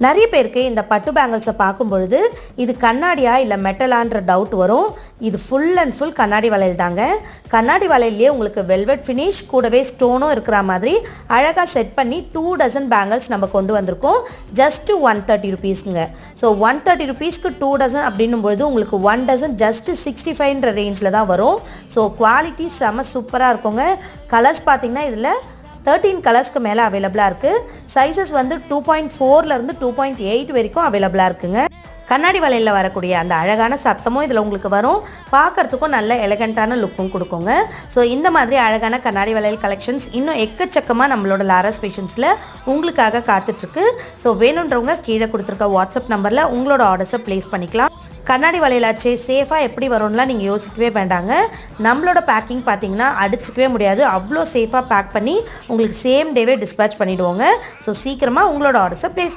நிறைய பேருக்கு இந்த பட்டு பேங்கிள்ஸை பார்க்கும் பொழுது இது கண்ணாடியா இல்லை மெட்டலான்ற டவுட் வரும். இது ஃபுல் அண்ட் ஃபுல் கண்ணாடி வளையல் தாங்க. கண்ணாடி வளையல்லையே உங்களுக்கு வெல்வெட் ஃபினிஷ் கூடவே ஸ்டோனும் இருக்கிற மாதிரி அழகாக செட் பண்ணி 2 டசன் பேங்கிள்ஸ் நம்ம கொண்டு வந்திருக்கோம். ஜஸ்ட்டு 130 ருபீஸ்ங்க. ஸோ 130 ருபீஸ்க்கு 2 டசன் அப்படின்னும் பொழுது உங்களுக்கு 1 டசன் ஜஸ்ட்டு 65ன்ற ரேஞ்சில் தான் வரும். ஸோ குவாலிட்டி செம சூப்பராக இருக்குங்க. கலர்ஸ் பார்த்திங்கன்னா இதில் 13 கலர்ஸ்க்கு மேலே அவைலபிளாக இருக்குது. சைஸஸ் வந்து 2.4லேருந்து 2.8 வரைக்கும் அவைலபிளாக இருக்குங்க. கண்ணாடி வளையலில் வரக்கூடிய அந்த அழகான சத்தமும் இதில் உங்களுக்கு வரும். பார்க்குறதுக்கும் நல்ல எலகண்ட்டான லுக்கும் கொடுக்குங்க. ஸோ இந்த மாதிரி அழகான கண்ணாடி வளையல் கலெக்ஷன்ஸ் இன்னும் எக்கச்சக்கமாக நம்மளோட லாரஸ் ஃபேஷன்ஸில் உங்களுக்காக காத்துட்ருக்கு. ஸோ வேணுன்றவங்க கீழே கொடுத்துருக்க வாட்ஸ்அப் நம்பரில் உங்களோட ஆர்டர்ஸை ப்ளேஸ் பண்ணிக்கலாம். கண்ணாடி வளையலாச்சே சேஃபாக எப்படி வரும்லாம் நீங்கள் யோசிக்கவே வேண்டாங்க. நம்மளோட பேக்கிங் பார்த்தீங்கன்னா அடிச்சிக்கவே முடியாது. அவ்வளோ சேஃபாக பேக் பண்ணி உங்களுக்கு சேம் டேவே டிஸ்பேச் பண்ணிவிடுவோங்க. ஸோ சீக்கிரமாக உங்களோட ஆர்டர்ஸை ப்ளேஸ் பண்ணி